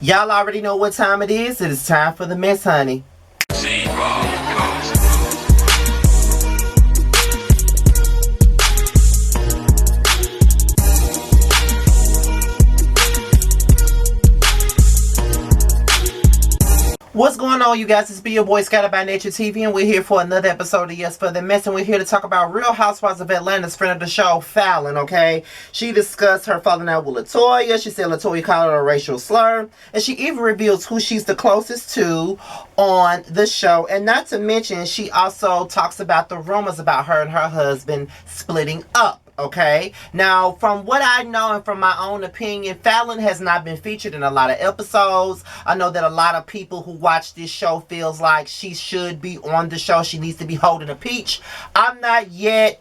Y'all already know what time it is. It is time for the mess, honey. What's going on, you guys? It's be your boy Scattered by Nature TV, and we're here for another episode of Yes for the Mess, and we're here to talk about Real Housewives of Atlanta's friend of the show, Falynn, okay? She discussed her falling out with Latoya. She said Latoya called her a racial slur, and she even reveals who she's the closest to on the show. And not to mention, she also talks about the rumors about her and her husband splitting up. Okay, now from what I know and from my own opinion, Falynn has not been featured in a lot of episodes. I know that a lot of people who watch this show feels like she should be on the show. She needs to be holding a peach. I'm not yet.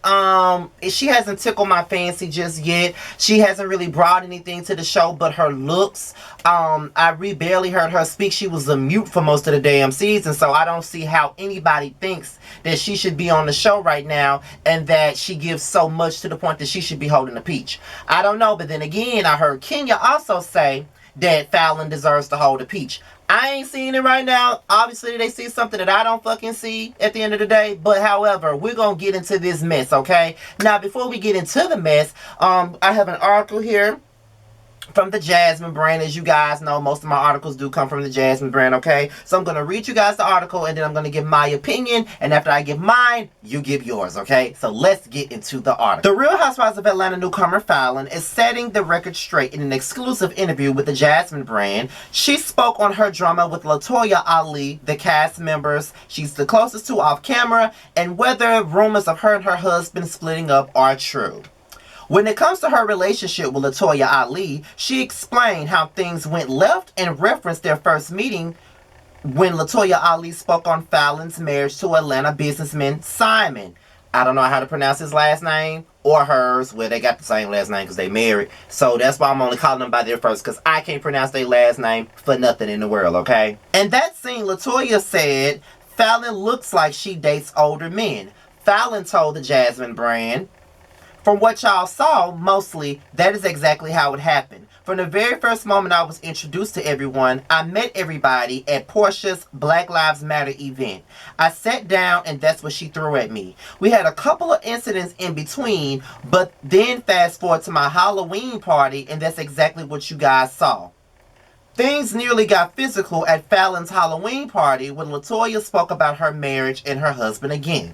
She hasn't tickled my fancy just yet. She hasn't really brought anything to the show but her looks. I barely heard her speak. She was a mute for most of the damn season, so I don't see how anybody thinks that she should be on the show right now and that she gives so much to the point that she should be holding a peach. I don't know, but then again, I heard Kenya also say that Falynn deserves to hold a peach. I ain't seeing it right now. Obviously, they see something that I don't fucking see at the end of the day. But however, we're going to get into this mess, okay? Now, before we get into the mess, I have an article here from the Jasmine brand. As you guys know, most of my articles do come from the Jasmine brand, okay? So I'm going to read you guys the article, and then I'm going to give my opinion, and after I give mine, you give yours, okay? So let's get into the article. The Real Housewives of Atlanta newcomer Falynn is setting the record straight in an exclusive interview with the Jasmine brand. She spoke on her drama with Latoya Ali, the cast members she's the closest to off camera, and whether rumors of her and her husband splitting up are true. When it comes to her relationship with Latoya Ali, she explained how things went left and referenced their first meeting when Latoya Ali spoke on Falynn's marriage to Atlanta businessman Simon. I don't know how to pronounce his last name or hers. Well, they got the same last name because they married. So that's why I'm only calling them by their first, because I can't pronounce their last name for nothing in the world, okay? In that scene, Latoya said Falynn looks like she dates older men. Falynn told the Jasmine brand, "From what y'all saw, mostly, that is exactly how it happened. From the very first moment I was introduced to everyone, I met everybody at Portia's Black Lives Matter event. I sat down and that's what she threw at me. We had a couple of incidents in between, but then fast forward to my Halloween party and that's exactly what you guys saw. Things nearly got physical at Falynn's Halloween party when Latoya spoke about her marriage and her husband again.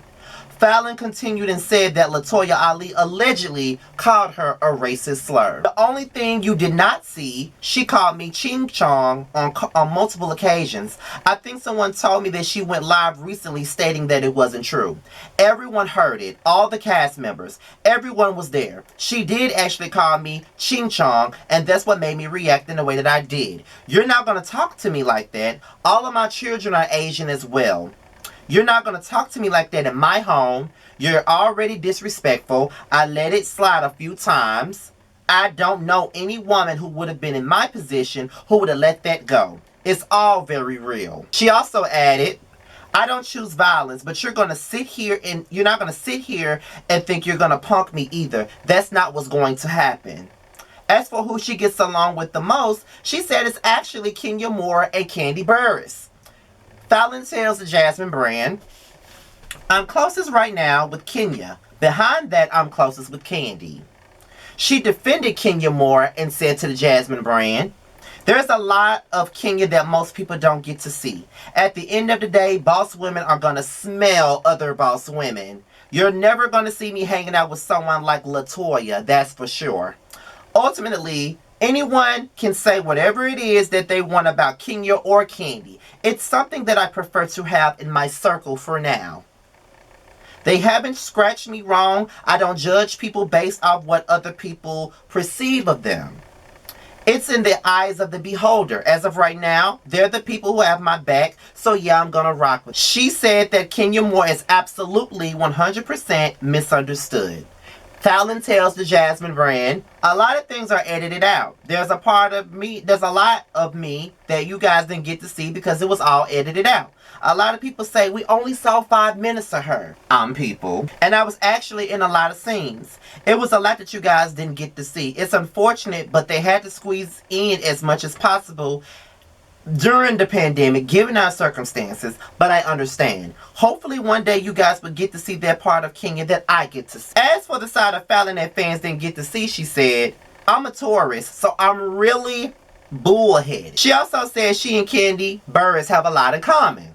Falynn continued and said that Latoya Ali allegedly called her a racist slur. The only thing you did not see, she called me Ching Chong on multiple occasions. I think someone told me that she went live recently stating that it wasn't true. Everyone heard it, all the cast members, everyone was there. She did actually call me Ching Chong, and that's what made me react in the way that I did. You're not going to talk to me like that. All of my children are Asian as well. You're not going to talk to me like that in my home. You're already disrespectful. I let it slide a few times. I don't know any woman who would have been in my position who would have let that go. It's all very real." She also added, "I don't choose violence, but you're not going to sit here and think you're going to punk me either. That's not what's going to happen." As for who she gets along with the most, she said it's actually Kenya Moore and Kandi Burruss. Falynn tells the Jasmine brand, "I'm closest right now with Kenya. Behind that, I'm closest with Kandi." She defended Kenya Moore and said to the Jasmine brand, "There's a lot of Kenya that most people don't get to see. At the end of the day, boss women are going to smell other boss women. You're never going to see me hanging out with someone like Latoya, that's for sure. Ultimately, anyone can say whatever it is that they want about Kenya or Kandi. It's something that I prefer to have in my circle for now. They haven't scratched me wrong. I don't judge people based off what other people perceive of them. It's in the eyes of the beholder. As of right now, they're the people who have my back, so yeah, I'm gonna rock with." She said that Kenya Moore is absolutely 100% misunderstood. Falynn tells the Jasmine brand, "A lot of things are edited out. There's a lot of me that you guys didn't get to see because it was all edited out. A lot of people say we only saw 5 minutes of her. I'm people. And I was actually in a lot of scenes. It was a lot that you guys didn't get to see. It's unfortunate, but they had to squeeze in as much as possible during the pandemic, given our circumstances, but I understand. Hopefully one day you guys will get to see that part of Kenya that I get to see. As for the side of Falynn that fans didn't get to see, she said, I'm a Taurus, so I'm really bullheaded. She also said she and Candy Burris have a lot in common.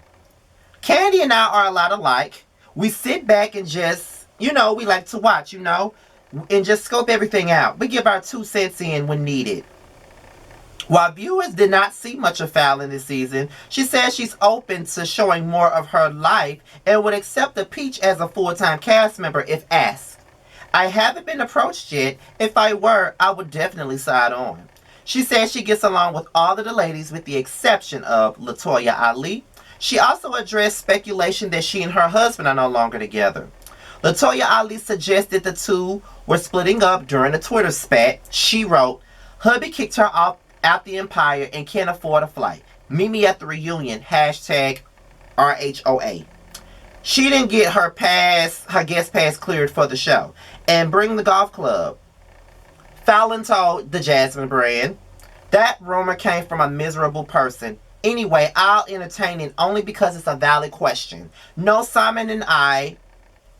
Candy and I are a lot alike. We sit back and just, we like to watch, and just scope everything out. We give our 2 cents in when needed. While viewers did not see much of Falynn this season, she says she's open to showing more of her life and would accept a Peach as a full-time cast member if asked. I haven't been approached yet. If I were, I would definitely side on. She says she gets along with all of the ladies with the exception of Latoya Ali. She also addressed speculation that she and her husband are no longer together. Latoya Ali suggested the two were splitting up during a Twitter spat. She wrote, hubby kicked her off out the Empire and can't afford a flight. Meet me at the reunion. Hashtag RHOA. She didn't get her guest pass cleared for the show. And bring the golf club. Falynn told the Jasmine brand, that rumor came from a miserable person. Anyway, I'll entertain it only because it's a valid question. No, Simon and I,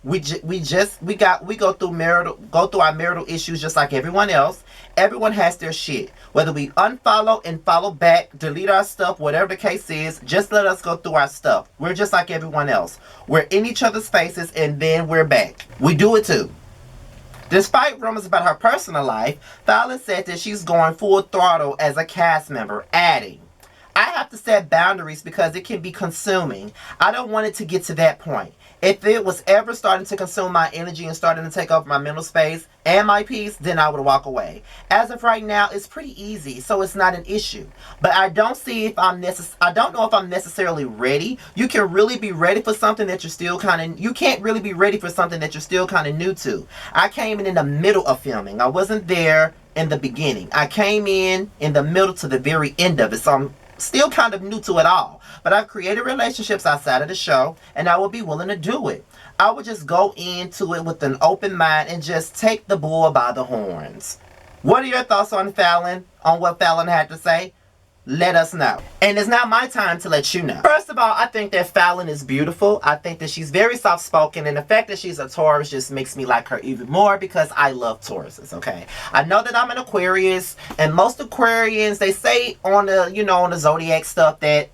we go through our marital issues just like everyone else. Everyone has their shit. Whether we unfollow and follow back, delete our stuff, whatever the case is, just let us go through our stuff. We're just like everyone else. We're in each other's faces and then we're back. We do it too. Despite rumors about her personal life, Falynn said that she's going full throttle as a cast member, adding, I have to set boundaries because it can be consuming. I don't want it to get to that point. If it was ever starting to consume my energy and starting to take over my mental space and my peace, then I would walk away. As of right now, it's pretty easy, so it's not an issue. But I don't know if I'm necessarily ready. You can really be ready for something that you're still you can't really be ready for something that you're still kind of new to. I came in the middle of filming. I wasn't there in the beginning. I came in the middle to the very end of it, so I'm still kind of new to it all. But I've created relationships outside of the show, and I will be willing to do it. I would just go into it with an open mind and just take the bull by the horns. What are your thoughts on what Falynn had to say? Let us know. And it's now my time to let you know. First of all, I think that Falynn is beautiful. I think that she's very soft-spoken, and the fact that she's a Taurus just makes me like her even more because I love Tauruses, okay? I know that I'm an Aquarius, and most Aquarians, they say on the zodiac stuff that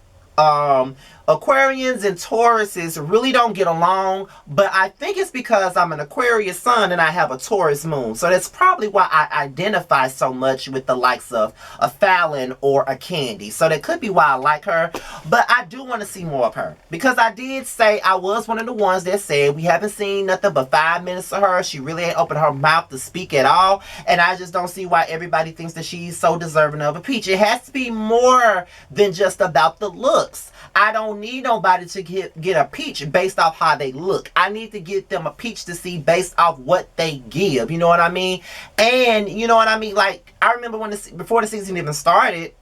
Aquarians and Tauruses really don't get along, but I think it's because I'm an Aquarius sun and I have a Taurus moon. So that's probably why I identify so much with the likes of a Falynn or a Candy. So that could be why I like her, but I do want to see more of her. Because I did say I was one of the ones that said we haven't seen nothing but 5 minutes of her. She really ain't opened her mouth to speak at all, and I just don't see why everybody thinks that she's so deserving of a peach. It has to be more than just about the looks. I don't need nobody to get a peach based off how they look. I need to get them a peach to see based off what they give. You know what I mean? And you know what I mean? Like, I remember before the season even started,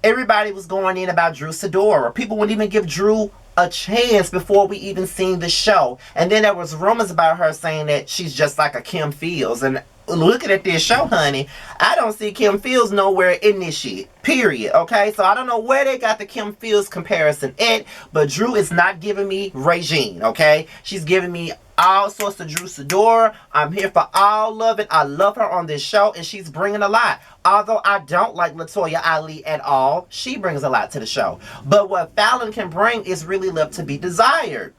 everybody was going in about Drew Sidora. People wouldn't even give Drew a chance before we even seen the show. And then there was rumors about her saying that she's just like a Kim Fields. And looking at this show, honey, I don't see Kim Fields nowhere in this shit. Period. Okay? So I don't know where they got the Kim Fields comparison at, but Drew is not giving me Regine. Okay? She's giving me all sorts of Drew Sidora. I'm here for all of it. I love her on this show, and she's bringing a lot. Although I don't like Latoya Ali at all, she brings a lot to the show. But what Falynn can bring is really left to be desired.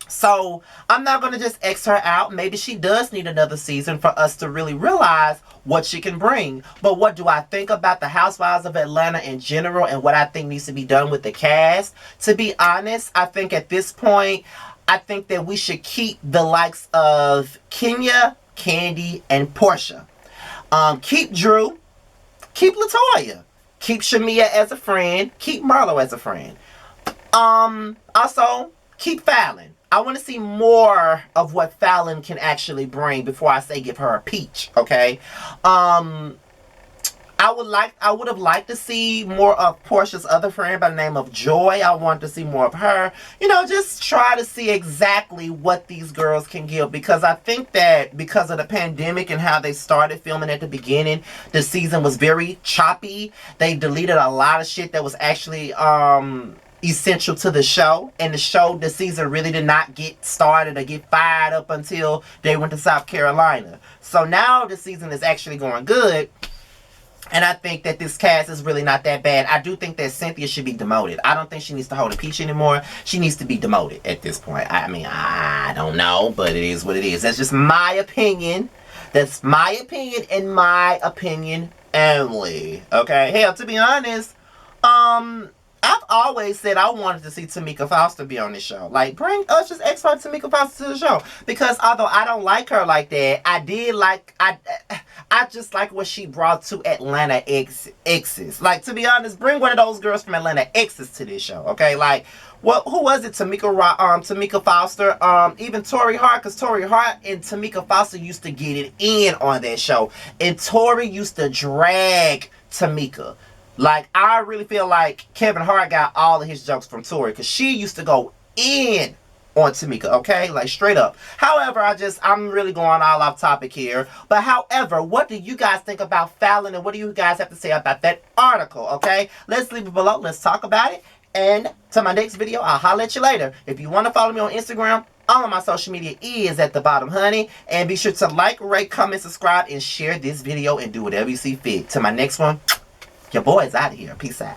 So I'm not going to just X her out. Maybe she does need another season for us to really realize what she can bring. But what do I think about the Housewives of Atlanta in general and what I think needs to be done with the cast? To be honest, I think at this point, I think that we should keep the likes of Kenya, Candy, and Portia. Keep Drew. Keep Latoya. Keep Shamia as a friend. Keep Marlo as a friend. Also, keep Falynn. I want to see more of what Falynn can actually bring before I say give her a peach, okay? I would have liked to see more of Portia's other friend by the name of Joy. I wanted to see more of her. You know, just try to see exactly what these girls can give, because I think that because of the pandemic and how they started filming at the beginning, the season was very choppy. They deleted a lot of shit that was actually essential to the show, and the season really did not get started or get fired up until they went to South Carolina. So now the season is actually going good. And I think that this cast is really not that bad. I do think that Cynthia should be demoted. I don't think she needs to hold a peach anymore. She needs to be demoted at this point. I mean, I don't know, but it is what it is. That's just my opinion. That's my opinion and my opinion only. Okay? Hell, to be honest, I've always said I wanted to see Tamika Foster be on this show. Like, bring Usher's ex-wife Tamika Foster to the show. Because although I don't like her like that, I just like what she brought to Atlanta exes. Like, to be honest, bring one of those girls from Atlanta exes to this show. Okay? Like, who was it? Tamika Foster, even Tori Hart, because Tori Hart and Tamika Foster used to get it in on that show. And Tori used to drag Tamika. Like, I really feel like Kevin Hart got all of his jokes from Tori, because she used to go in on Tamika, okay? Like, straight up. However, I'm really going all off topic here. But however, what do you guys think about Falynn, and what do you guys have to say about that article, okay? Let's leave it below. Let's talk about it. And to my next video, I'll holler at you later. If you want to follow me on Instagram, all of my social media is at the bottom, honey. And be sure to like, rate, comment, subscribe, and share this video, and do whatever you see fit. To my next one, your boy's out of here. Peace out.